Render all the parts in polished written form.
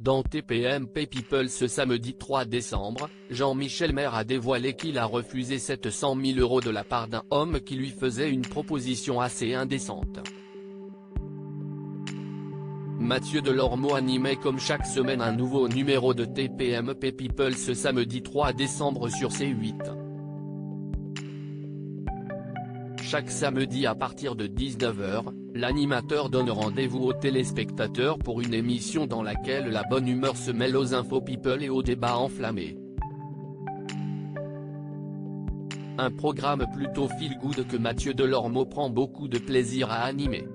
Dans TPMP People ce samedi 3 décembre, Jean-Michel Maire a dévoilé qu'il a refusé 700 000 € de la part d'un homme qui lui faisait une proposition assez indécente. Mathieu Delormeau animait comme chaque semaine un nouveau numéro de TPMP People ce samedi 3 décembre sur C8. Chaque samedi à partir de 19 h, l'animateur donne rendez-vous aux téléspectateurs pour une émission dans laquelle la bonne humeur se mêle aux infos people et aux débats enflammés. Un programme plutôt feel-good que Mathieu Delormeau prend beaucoup de plaisir à animer.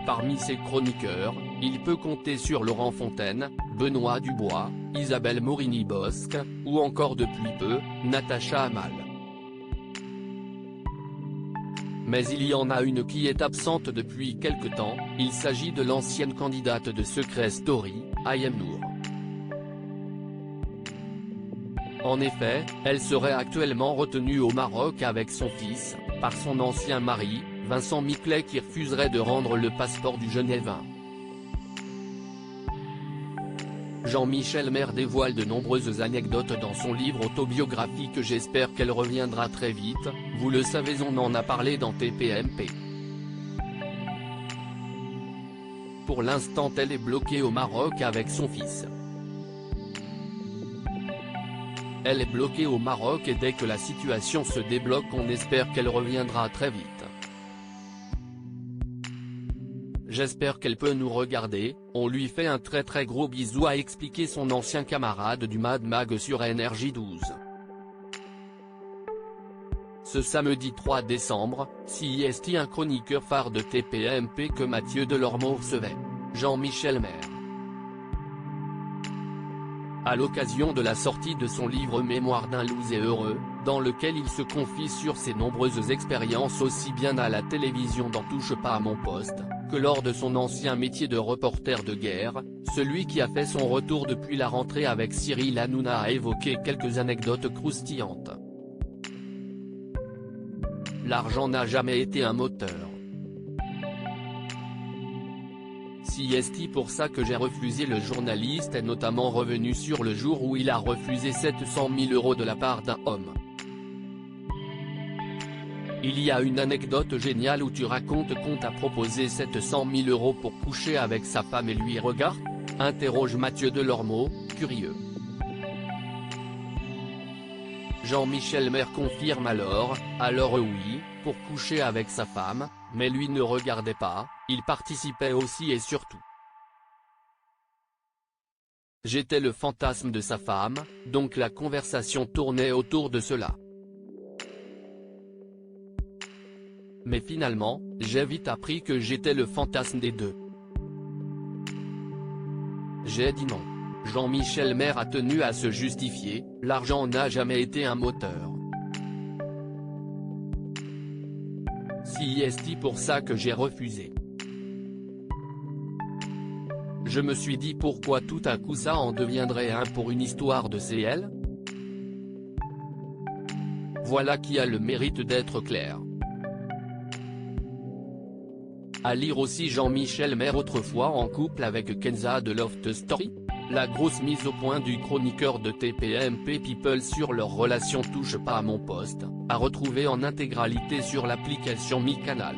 Parmi ses chroniqueurs, il peut compter sur Laurent Fontaine, Benoît Dubois, Isabelle Morini-Bosc, ou encore depuis peu, Natacha Amal. Mais il y en a une qui est absente depuis quelque temps, il s'agit de l'ancienne candidate de Secret Story, Ayem Nour. En effet, elle serait actuellement retenue au Maroc avec son fils, par son ancien mari, Vincent Miclet qui refuserait de rendre le passeport du Genèvin. Jean-Michel Maire dévoile de nombreuses anecdotes dans son livre autobiographique. J'espère qu'elle reviendra très vite, vous le savez, on en a parlé dans TPMP. Pour l'instant elle est bloquée au Maroc avec son fils. Elle est bloquée au Maroc et dès que la situation se débloque on espère qu'elle reviendra très vite. J'espère qu'elle peut nous regarder, on lui fait un très gros bisou, a expliqué son ancien camarade du Mad Mag sur NRJ12. Ce samedi 3 décembre, CIST, un chroniqueur phare de TPMP que Mathieu Delormeau recevait, Jean-Michel Maire. À l'occasion de la sortie de son livre Mémoire d'un loser heureux, dans lequel il se confie sur ses nombreuses expériences aussi bien à la télévision dans Touche pas à mon poste, que lors de son ancien métier de reporter de guerre, celui qui a fait son retour depuis la rentrée avec Cyril Hanouna a évoqué quelques anecdotes croustillantes. L'argent n'a jamais été un moteur. CIST pour ça que j'ai refusé. Le journaliste est notamment revenu sur le jour où il a refusé 700 000 € de la part d'un homme. Il y a une anecdote géniale où tu racontes qu'on t'a proposé 700 000 € pour coucher avec sa femme et lui regarde, interroge Mathieu Delormeau, curieux. Jean-Michel Maire confirme alors oui, pour coucher avec sa femme, mais lui ne regardait pas, il participait aussi et surtout. J'étais le fantasme de sa femme, donc la conversation tournait autour de cela. Mais finalement, j'ai vite appris que j'étais le fantasme des deux. J'ai dit non. Jean-Michel Maire a tenu à se justifier, l'argent n'a jamais été un moteur. CIST pour ça que j'ai refusé. Je me suis dit pourquoi tout à coup ça en deviendrait un pour une histoire de CL. Voilà qui a le mérite d'être clair. À lire aussi Jean-Michel Maire autrefois en couple avec Kenza de Loft Story, la grosse mise au point du chroniqueur de TPMP People sur leur relation Touche pas à mon poste, à retrouver en intégralité sur l'application Mi Canal.